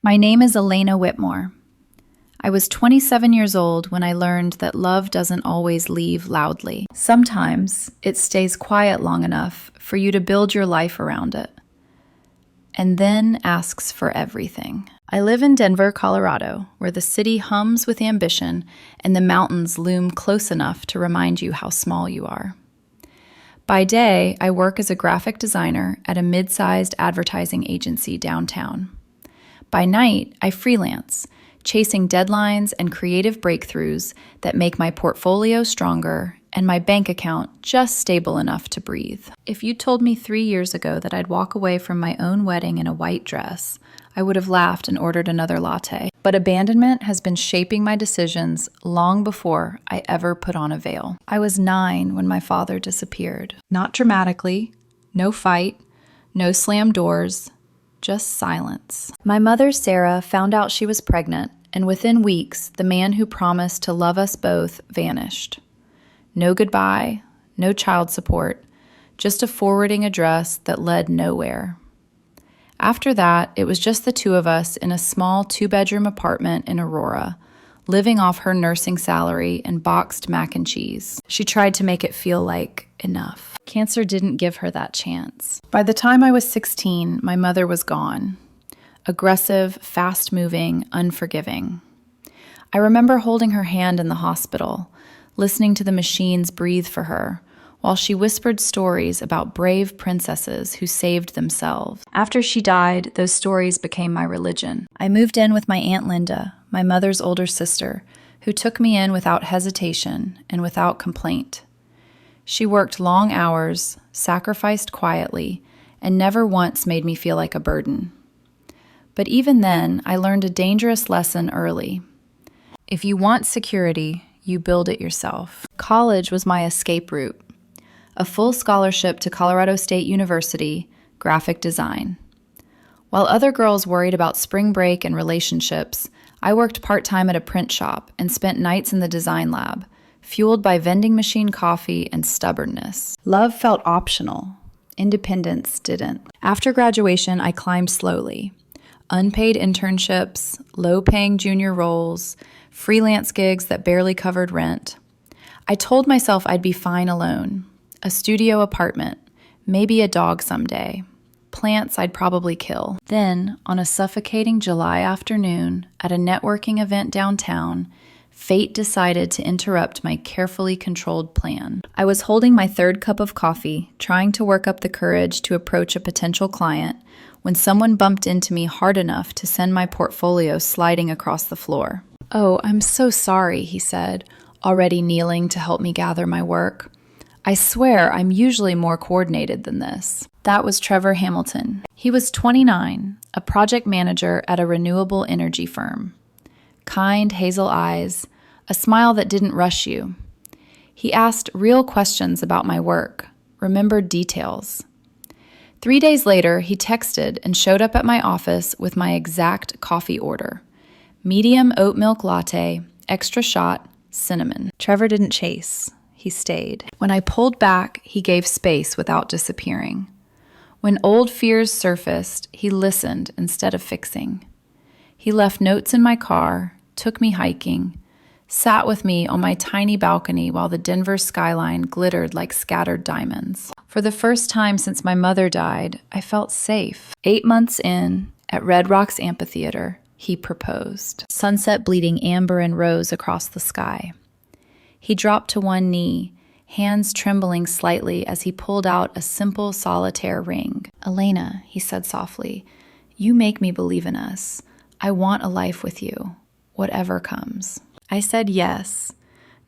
My name is Elena Whitmore. I was 27 years old when I learned that love doesn't always leave loudly. Sometimes it stays quiet long enough for you to build your life around it, and then asks for everything. I live in Denver, Colorado, where the city hums with ambition and the mountains loom close enough to remind you how small you are. By day, I work as a graphic designer at a mid-sized advertising agency downtown. By night, I freelance, chasing deadlines and creative breakthroughs that make my portfolio stronger and my bank account just stable enough to breathe. If you told me 3 years ago that I'd walk away from my own wedding in a white dress, I would have laughed and ordered another latte. But abandonment has been shaping my decisions long before I ever put on a veil. I was 9 when my father disappeared. Not dramatically, no fight, no slammed doors, just silence. My mother, Sarah, found out she was pregnant, and within weeks, the man who promised to love us both vanished. No goodbye, no child support, just a forwarding address that led nowhere. After that, it was just the two of us in a small 2-bedroom apartment in Aurora, living off her nursing salary and boxed mac and cheese. She tried to make it feel like enough. Cancer didn't give her that chance. By the time I was 16, my mother was gone. Aggressive, fast-moving, unforgiving. I remember holding her hand in the hospital, listening to the machines breathe for her, while she whispered stories about brave princesses who saved themselves. After she died, those stories became my religion. I moved in with my Aunt Linda, my mother's older sister, who took me in without hesitation and without complaint. She worked long hours, sacrificed quietly, and never once made me feel like a burden. But even then, I learned a dangerous lesson early. If you want security, you build it yourself. College was my escape route. A full scholarship to Colorado State University, graphic design. While other girls worried about spring break and relationships, I worked part-time at a print shop and spent nights in the design lab, fueled by vending machine coffee and stubbornness. Love felt optional. Independence didn't. After graduation, I climbed slowly. Unpaid internships, low-paying junior roles, freelance gigs that barely covered rent. I told myself I'd be fine alone. A studio apartment, maybe a dog someday. Plants I'd probably kill. Then, on a suffocating July afternoon at a networking event downtown, fate decided to interrupt my carefully controlled plan. I was holding my 3rd cup of coffee, trying to work up the courage to approach a potential client, when someone bumped into me hard enough to send my portfolio sliding across the floor. "Oh, I'm so sorry," he said, already kneeling to help me gather my work. "I swear I'm usually more coordinated than this." That was Trevor Hamilton. He was 29, a project manager at a renewable energy firm. Kind hazel eyes, a smile that didn't rush you. He asked real questions about my work, remembered details. 3 days later, he texted and showed up at my office with my exact coffee order. Medium oat milk latte, extra shot, cinnamon. Trevor didn't chase. He stayed. When I pulled back, he gave space without disappearing. When old fears surfaced, he listened instead of fixing. He left notes in my car, took me hiking, sat with me on my tiny balcony while the Denver skyline glittered like scattered diamonds. For the first time since my mother died, I felt safe. 8 months in, at Red Rocks Amphitheater, he proposed. Sunset bleeding amber and rose across the sky. He dropped to one knee, hands trembling slightly as he pulled out a simple solitaire ring. "Elena," he said softly, "you make me believe in us. I want a life with you, whatever comes." I said yes,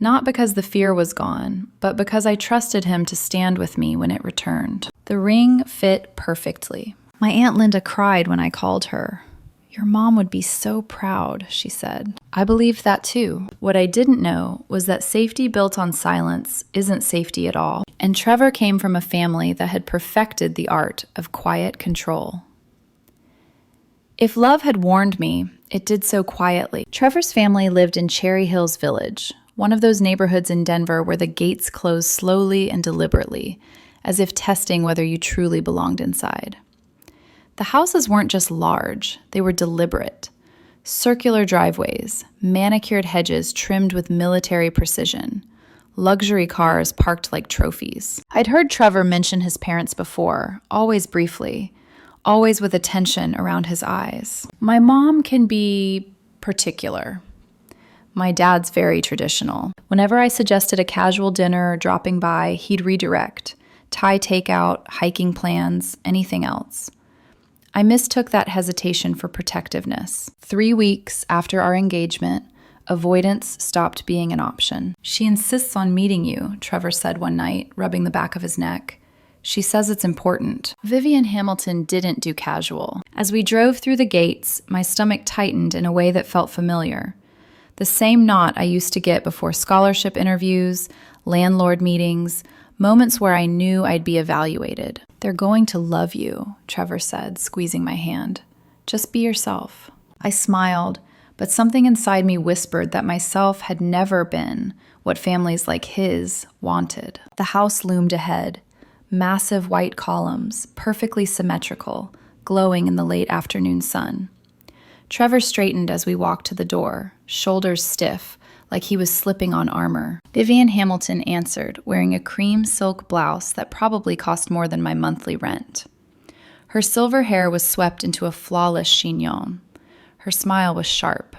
not because the fear was gone, but because I trusted him to stand with me when it returned. The ring fit perfectly. My Aunt Linda cried when I called her. "Your mom would be so proud," she said. I believed that too. What I didn't know was that safety built on silence isn't safety at all. And Trevor came from a family that had perfected the art of quiet control. If love had warned me, it did so quietly. Trevor's family lived in Cherry Hills Village, one of those neighborhoods in Denver where the gates close slowly and deliberately, as if testing whether you truly belonged inside. The houses weren't just large, they were deliberate. Circular driveways, manicured hedges trimmed with military precision, luxury cars parked like trophies. I'd heard Trevor mention his parents before, always briefly, always with a tension around his eyes. My mom can be particular. My dad's very traditional. Whenever I suggested a casual dinner or dropping by, he'd redirect. Thai takeout, hiking plans, anything else. I mistook that hesitation for protectiveness. 3 weeks after our engagement, avoidance stopped being an option. She insists on meeting you, Trevor said one night, rubbing the back of his neck. She says it's important. Vivian Hamilton didn't do casual. As we drove through the gates, my stomach tightened in a way that felt familiar. The same knot I used to get before scholarship interviews, landlord meetings, moments where I knew I'd be evaluated. They're going to love you, Trevor said, squeezing my hand. Just be yourself. I smiled, but something inside me whispered that myself had never been what families like his wanted. The house loomed ahead. Massive white columns, perfectly symmetrical, glowing in the late afternoon sun. Trevor straightened as we walked to the door, shoulders stiff, like he was slipping on armor. Vivian Hamilton answered, wearing a cream silk blouse that probably cost more than my monthly rent. Her silver hair was swept into a flawless chignon. Her smile was sharp.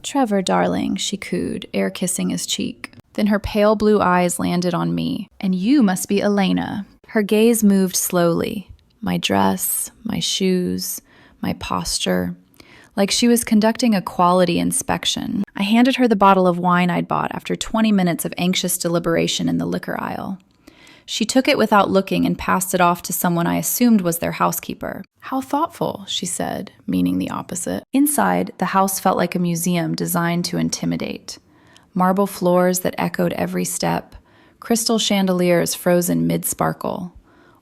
"Trevor, darling," she cooed, air-kissing his cheek. Then her pale blue eyes landed on me. "And you must be Elena." Her gaze moved slowly. My dress, my shoes, my posture. Like she was conducting a quality inspection. I handed her the bottle of wine I'd bought after 20 minutes of anxious deliberation in the liquor aisle. She took it without looking and passed it off to someone I assumed was their housekeeper. "How thoughtful," she said, meaning the opposite. Inside, the house felt like a museum designed to intimidate. Marble floors that echoed every step, crystal chandeliers frozen mid-sparkle,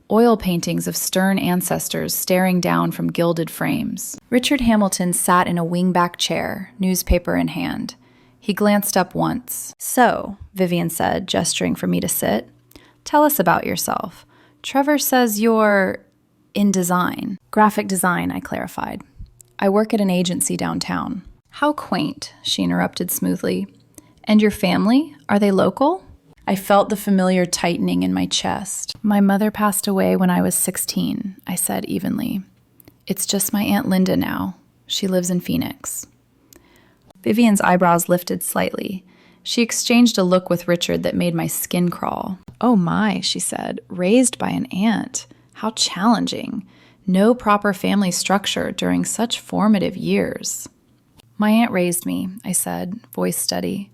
oil paintings of stern ancestors staring down from gilded frames. Richard Hamilton sat in a wingback chair, newspaper in hand. He glanced up once. "So," Vivian said, gesturing for me to sit, "tell us about yourself. Trevor says you're in design." "Graphic design," I clarified. "I work at an agency downtown." "How quaint," she interrupted smoothly. "And your family? Are they local?" I felt the familiar tightening in my chest. "My mother passed away when I was 16, I said evenly. "It's just my Aunt Linda now. She lives in Phoenix." Vivian's eyebrows lifted slightly. She exchanged a look with Richard that made my skin crawl. "Oh my," she said, "raised by an aunt. How challenging. No proper family structure during such formative years." "My aunt raised me," I said, voice steady.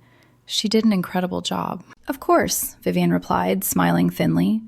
"She did an incredible job." "Of course," Vivian replied, smiling thinly.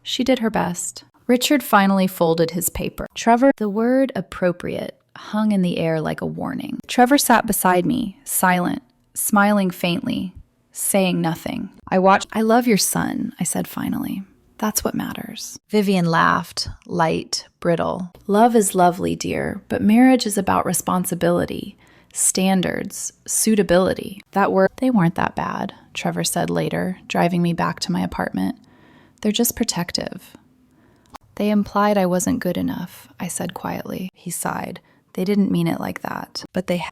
"She did her best." Richard finally folded his paper. "Trevor," the word appropriate hung in the air like a warning. Trevor sat beside me, silent, smiling faintly, saying nothing. I watched. "I love your son," I said finally. "That's what matters." Vivian laughed, light, brittle. "Love is lovely, dear, but marriage is about responsibility. Standards, suitability." "They weren't that bad," Trevor said later, driving me back to my apartment. "They're just protective." "They implied I wasn't good enough," I said quietly. He sighed. "They didn't mean it like that."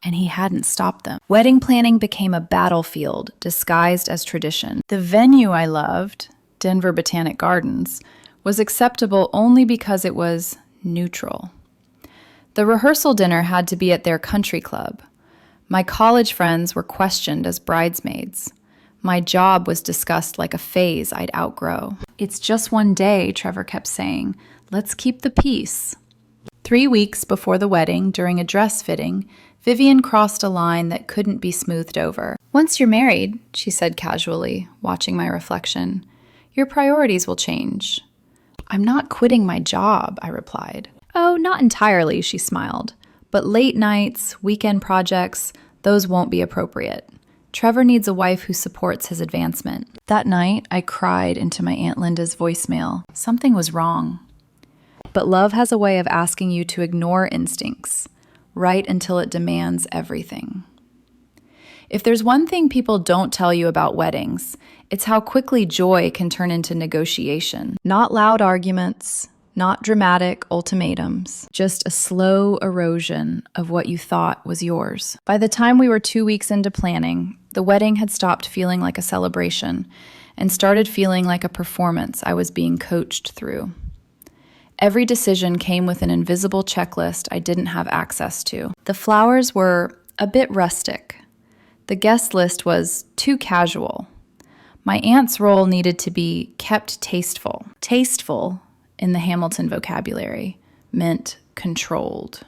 And he hadn't stopped them. Wedding planning became a battlefield disguised as tradition. The venue I loved, Denver Botanic Gardens, was acceptable only because it was neutral. The rehearsal dinner had to be at their country club. My college friends were questioned as bridesmaids. My job was discussed like a phase I'd outgrow. "It's just one day," Trevor kept saying. "Let's keep the peace." 3 weeks before the wedding, during a dress fitting, Vivian crossed a line that couldn't be smoothed over. "Once you're married," she said casually, watching my reflection, "your priorities will change." "I'm not quitting my job," I replied. "Oh, not entirely," she smiled. "But late nights, weekend projects, those won't be appropriate. Trevor needs a wife who supports his advancement." That night, I cried into my Aunt Linda's voicemail. Something was wrong. But love has a way of asking you to ignore instincts, right until it demands everything. If there's one thing people don't tell you about weddings, it's how quickly joy can turn into negotiation. Not loud arguments, Not dramatic ultimatums, just a slow erosion of what you thought was yours. By the time we were 2 weeks into planning, the wedding had stopped feeling like a celebration and started feeling like a performance I was being coached through. Every decision came with an invisible checklist I didn't have access to. The flowers were a bit rustic. The guest list was too casual. My aunt's role needed to be kept tasteful. Tasteful, in the Hamilton vocabulary, meant controlled.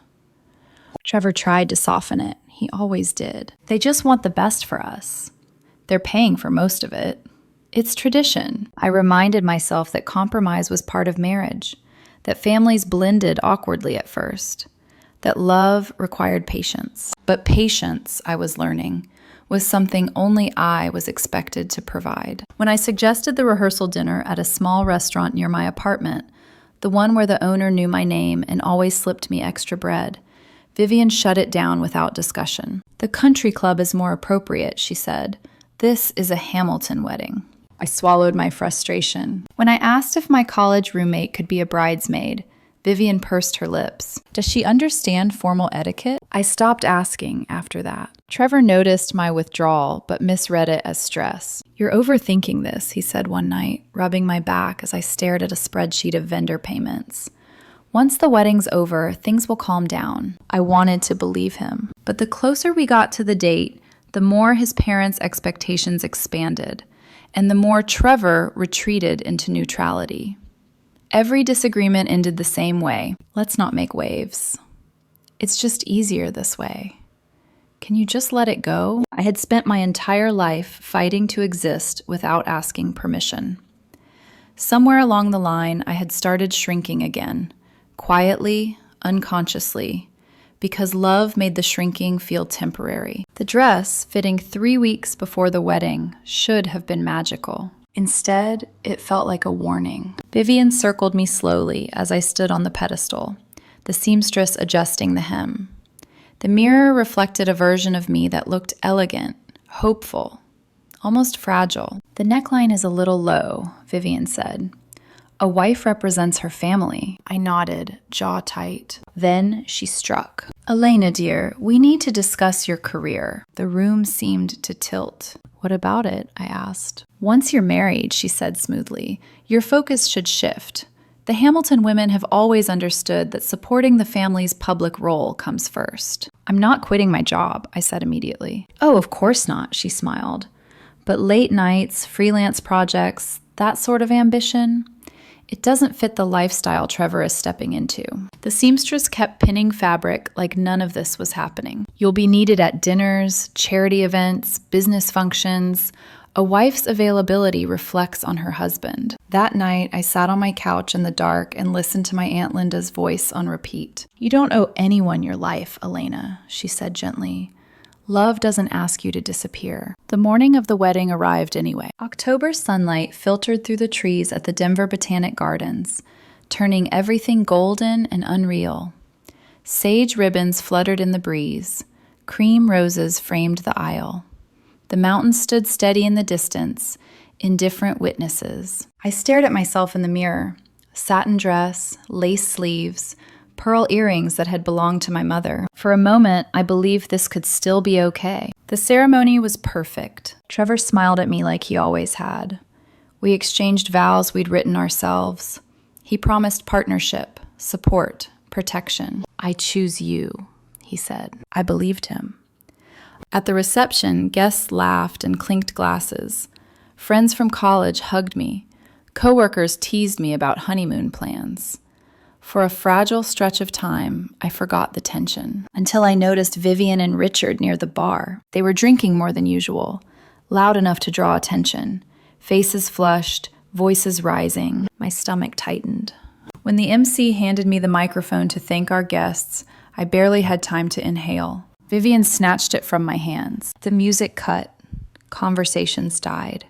Trevor tried to soften it. He always did. They just want the best for us. They're paying for most of it. It's tradition. I reminded myself that compromise was part of marriage, that families blended awkwardly at first, that love required patience. But patience, I was learning, was something only I was expected to provide. When I suggested the rehearsal dinner at a small restaurant near my apartment, the one where the owner knew my name and always slipped me extra bread, Vivian shut it down without discussion. "The country club is more appropriate," she said. "This is a Hamilton wedding." I swallowed my frustration. When I asked if my college roommate could be a bridesmaid, Vivian pursed her lips. Does she understand formal etiquette? I stopped asking after that. Trevor noticed my withdrawal, but misread it as stress. "You're overthinking this," he said one night, rubbing my back as I stared at a spreadsheet of vendor payments. "Once the wedding's over, things will calm down." I wanted to believe him. But the closer we got to the date, the more his parents' expectations expanded, and the more Trevor retreated into neutrality. Every disagreement ended the same way. "Let's not make waves. It's just easier this way. Can you just let it go?" I had spent my entire life fighting to exist without asking permission. Somewhere along the line, I had started shrinking again, quietly, unconsciously, because love made the shrinking feel temporary. The dress, fitting 3 weeks before the wedding, should have been magical. Instead, it felt like a warning. Vivian circled me slowly as I stood on the pedestal, the seamstress adjusting the hem. The mirror reflected a version of me that looked elegant, hopeful, almost fragile. "The neckline is a little low," Vivian said. "A wife represents her family." I nodded, jaw tight. Then she struck. "Elena, dear, we need to discuss your career." The room seemed to tilt. "What about it?" I asked. "Once you're married," she said smoothly, "your focus should shift. The Hamilton women have always understood that supporting the family's public role comes first." "I'm not quitting my job," I said immediately. "Oh, of course not," she smiled. "But late nights, freelance projects, that sort of ambition, it doesn't fit the lifestyle Trevor is stepping into." The seamstress kept pinning fabric like none of this was happening. "You'll be needed at dinners, charity events, business functions. A wife's availability reflects on her husband." That night, I sat on my couch in the dark and listened to my Aunt Linda's voice on repeat. "You don't owe anyone your life, Elena," she said gently. "Love doesn't ask you to disappear." The morning of the wedding arrived anyway. October sunlight filtered through the trees at the Denver Botanic Gardens, turning everything golden and unreal. Sage ribbons fluttered in the breeze. Cream roses framed the aisle. The mountains stood steady in the distance, indifferent witnesses. I stared at myself in the mirror. Satin dress, lace sleeves, pearl earrings that had belonged to my mother. For a moment, I believed this could still be okay. The ceremony was perfect. Trevor smiled at me like he always had. We exchanged vows we'd written ourselves. He promised partnership, support, protection. "I choose you," he said. I believed him. At the reception, guests laughed and clinked glasses. Friends from college hugged me. Coworkers teased me about honeymoon plans. For a fragile stretch of time, I forgot the tension, until I noticed Vivian and Richard near the bar. They were drinking more than usual, loud enough to draw attention. Faces flushed, voices rising. My stomach tightened. When the MC handed me the microphone to thank our guests, I barely had time to inhale. Vivian snatched it from my hands. The music cut. Conversations died.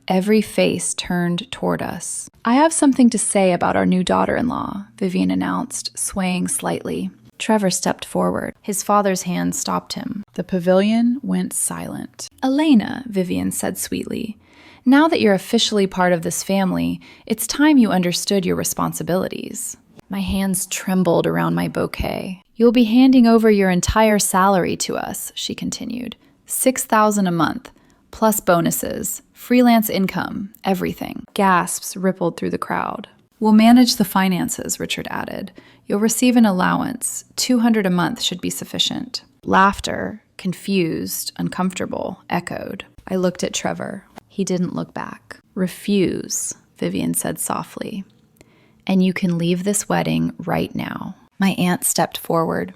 Every face turned toward us. "I have something to say about our new daughter-in-law," Vivian announced, swaying slightly. Trevor stepped forward. His father's hand stopped him. The pavilion went silent. "Elena," Vivian said sweetly, Now that you're officially part of this family, it's time you understood your responsibilities. My hands trembled around my bouquet. You'll be handing over your entire salary to us, she continued. $6,000 a month, plus bonuses, freelance income, everything. Gasps rippled through the crowd. We'll manage the finances, Richard added. You'll receive an allowance. $200 a month should be sufficient. Laughter, confused, uncomfortable, echoed. I looked at Trevor. He didn't look back. Refuse, Vivian said softly. And you can leave this wedding right now. My aunt stepped forward.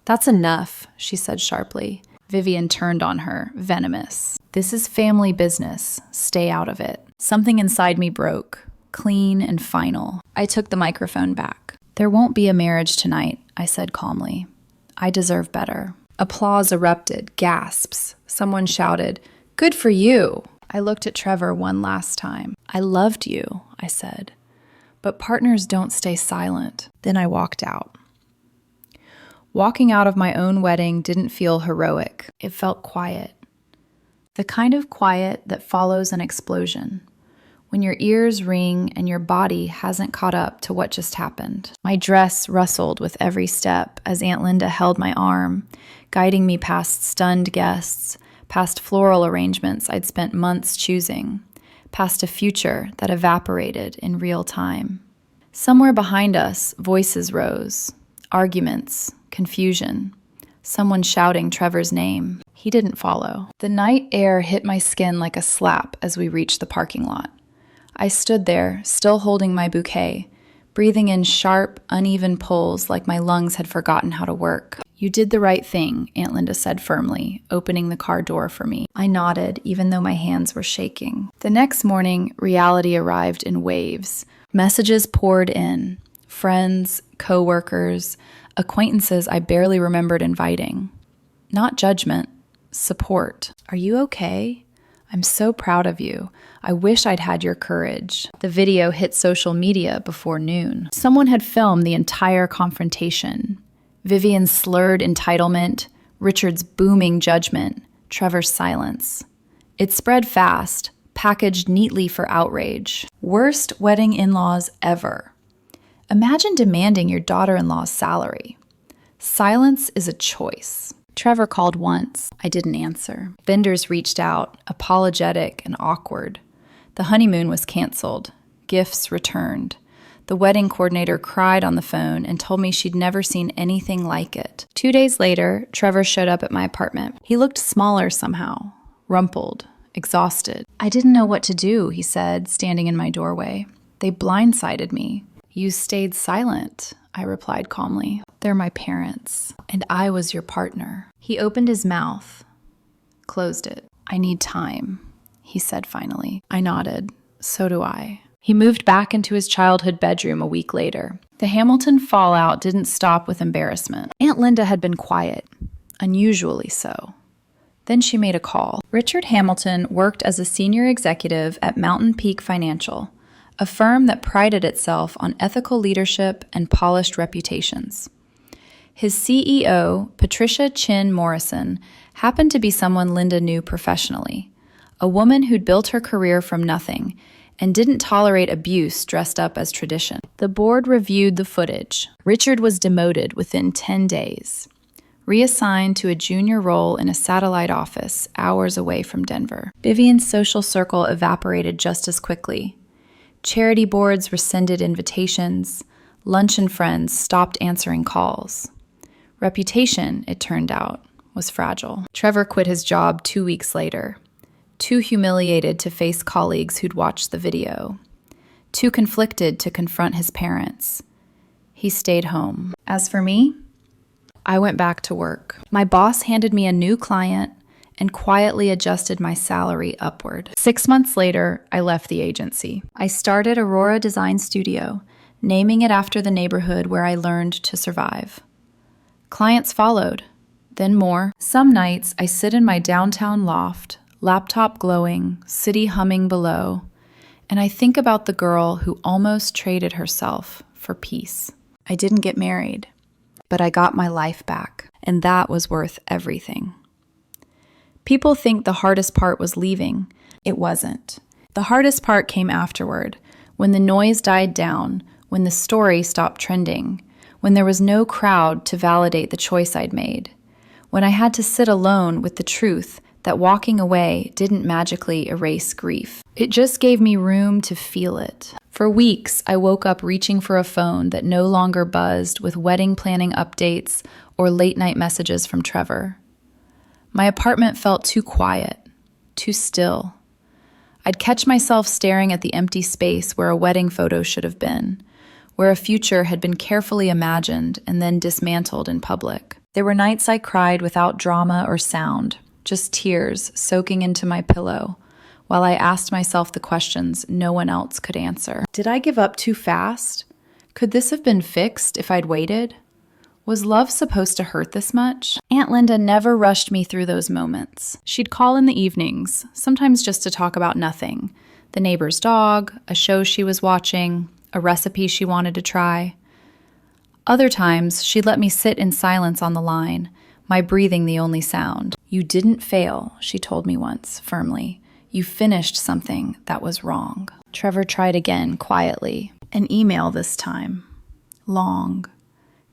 That's enough, she said sharply. Vivian turned on her, venomous. This is family business. Stay out of it. Something inside me broke, clean and final. I took the microphone back. There won't be a marriage tonight, I said calmly. I deserve better. Applause erupted, gasps. Someone shouted, "Good for you!" I looked at Trevor one last time. I loved you, I said. But partners don't stay silent. Then I walked out. Walking out of my own wedding didn't feel heroic. It felt quiet. The kind of quiet that follows an explosion, when your ears ring and your body hasn't caught up to what just happened. My dress rustled with every step as Aunt Linda held my arm, guiding me past stunned guests, past floral arrangements I'd spent months choosing, past a future that evaporated in real time. Somewhere behind us, voices rose, arguments, confusion, someone shouting Trevor's name. He didn't follow. The night air hit my skin like a slap as we reached the parking lot. I stood there, still holding my bouquet, breathing in sharp, uneven pulls like my lungs had forgotten how to work. You did the right thing, Aunt Linda said firmly, opening the car door for me. I nodded, even though my hands were shaking. The next morning, reality arrived in waves. Messages poured in. Friends, co-workers, acquaintances I barely remembered inviting. Not judgment, support. Are you okay? I'm so proud of you. I wish I'd had your courage. The video hit social media before noon. Someone had filmed the entire confrontation. Vivian's slurred entitlement, Richard's booming judgment, Trevor's silence. It spread fast, packaged neatly for outrage. Worst wedding in-laws ever. Imagine demanding your daughter-in-law's salary. Silence is a choice. Trevor called once. I didn't answer. Vendors reached out, apologetic and awkward. The honeymoon was canceled. Gifts returned. The wedding coordinator cried on the phone and told me she'd never seen anything like it. 2 days later, Trevor showed up at my apartment. He looked smaller somehow, rumpled, exhausted. I didn't know what to do, he said, standing in my doorway. They blindsided me. You stayed silent, I replied calmly. They're my parents, and I was your partner. He opened his mouth, closed it. I need time, he said finally. I nodded. So do I. He moved back into his childhood bedroom a week later. The Hamilton fallout didn't stop with embarrassment. Aunt Linda had been quiet, unusually so. Then she made a call. Richard Hamilton worked as a senior executive at Mountain Peak Financial, a firm that prided itself on ethical leadership and polished reputations. His CEO, Patricia Chin Morrison, happened to be someone Linda knew professionally, a woman who'd built her career from nothing and didn't tolerate abuse dressed up as tradition. The board reviewed the footage. Richard was demoted within 10 days, reassigned to a junior role in a satellite office hours away from Denver. Vivian's social circle evaporated just as quickly. Charity boards rescinded invitations. Lunch and friends stopped answering calls. Reputation, it turned out, was fragile. Trevor quit his job 2 weeks later. Too humiliated to face colleagues who'd watched the video. Too conflicted to confront his parents. He stayed home. As for me, I went back to work. My boss handed me a new client and quietly adjusted my salary upward. 6 months later, I left the agency. I started Aurora Design Studio, naming it after the neighborhood where I learned to survive. Clients followed, then more. Some nights, I sit in my downtown loft, laptop glowing, city humming below, and I think about the girl who almost traded herself for peace. I didn't get married, but I got my life back, and that was worth everything. People think the hardest part was leaving. It wasn't. The hardest part came afterward, when the noise died down, when the story stopped trending, when there was no crowd to validate the choice I'd made, when I had to sit alone with the truth that walking away didn't magically erase grief. It just gave me room to feel it. For weeks, I woke up reaching for a phone that no longer buzzed with wedding planning updates or late-night messages from Trevor. My apartment felt too quiet, too still. I'd catch myself staring at the empty space where a wedding photo should have been, where a future had been carefully imagined and then dismantled in public. There were nights I cried without drama or sound, just tears soaking into my pillow, while I asked myself the questions no one else could answer. Did I give up too fast? Could this have been fixed if I'd waited? Was love supposed to hurt this much? Aunt Linda never rushed me through those moments. She'd call in the evenings, sometimes just to talk about nothing. The neighbor's dog, a show she was watching, a recipe she wanted to try. Other times, she'd let me sit in silence on the line, my breathing the only sound. "You didn't fail," she told me once, firmly. "You finished something that was wrong." Trevor tried again, quietly. An email this time. Long,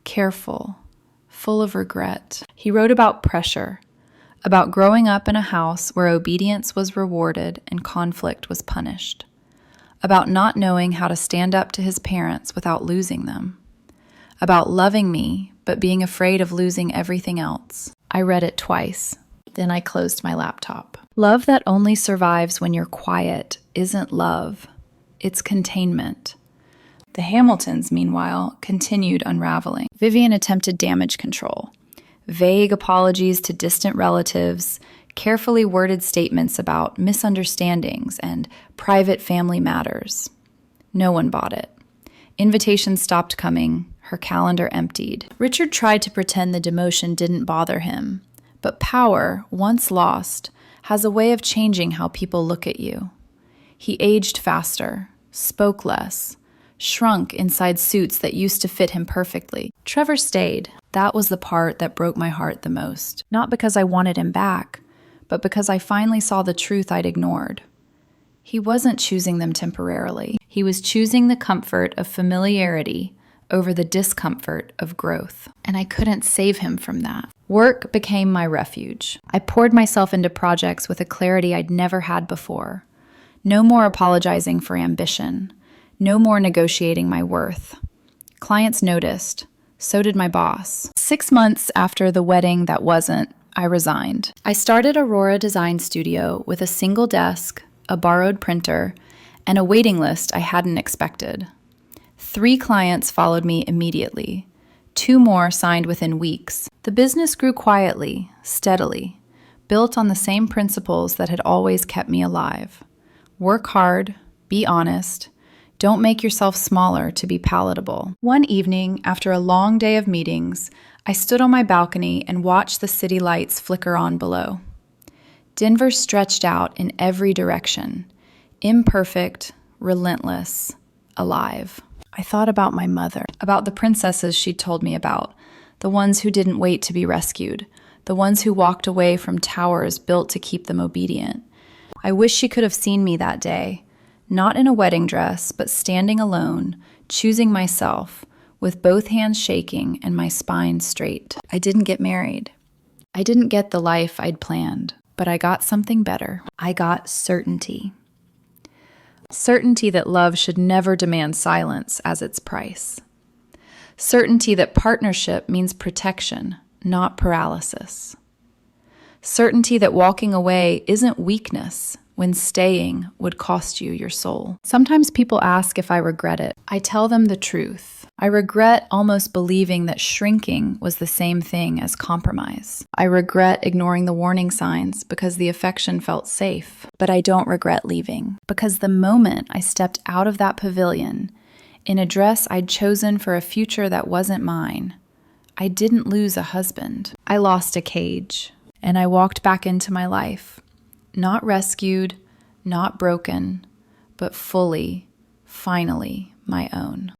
careful, full of regret. He wrote about pressure, about growing up in a house where obedience was rewarded and conflict was punished, about not knowing how to stand up to his parents without losing them, about loving me but being afraid of losing everything else. I read it twice. Then I closed my laptop. Love that only survives when you're quiet isn't love. It's containment. The Hamiltons, meanwhile, continued unraveling. Vivian attempted damage control. Vague apologies to distant relatives, carefully worded statements about misunderstandings and private family matters. No one bought it. Invitations stopped coming. Her calendar emptied. Richard tried to pretend the demotion didn't bother him. But power, once lost, has a way of changing how people look at you. He aged faster, spoke less, shrunk inside suits that used to fit him perfectly. Trevor stayed. That was the part that broke my heart the most. Not because I wanted him back, but because I finally saw the truth I'd ignored. He wasn't choosing them temporarily. He was choosing the comfort of familiarity over the discomfort of growth. And I couldn't save him from that. Work became my refuge. I poured myself into projects with a clarity I'd never had before. No more apologizing for ambition. No more negotiating my worth. Clients noticed. So did my boss. 6 months after the wedding that wasn't, I resigned. I started Aurora Design Studio with a single desk, a borrowed printer, and a waiting list I hadn't expected. 3 clients followed me immediately. 2 more signed within weeks. The business grew quietly, steadily, built on the same principles that had always kept me alive. Work hard, be honest, don't make yourself smaller to be palatable. One evening, after a long day of meetings, I stood on my balcony and watched the city lights flicker on below. Denver stretched out in every direction, imperfect, relentless, alive. I thought about my mother, about the princesses she'd told me about, the ones who didn't wait to be rescued, the ones who walked away from towers built to keep them obedient. I wish she could have seen me that day, not in a wedding dress, but standing alone, choosing myself, with both hands shaking and my spine straight. I didn't get married. I didn't get the life I'd planned, but I got something better. I got certainty. Certainty that love should never demand silence as its price. Certainty that partnership means protection, not paralysis. Certainty that walking away isn't weakness when staying would cost you your soul. Sometimes people ask if I regret it. I tell them the truth. I regret almost believing that shrinking was the same thing as compromise. I regret ignoring the warning signs because the affection felt safe. But I don't regret leaving, because the moment I stepped out of that pavilion, in a dress I'd chosen for a future that wasn't mine, I didn't lose a husband. I lost a cage, and I walked back into my life. Not rescued, not broken, but fully, finally my own.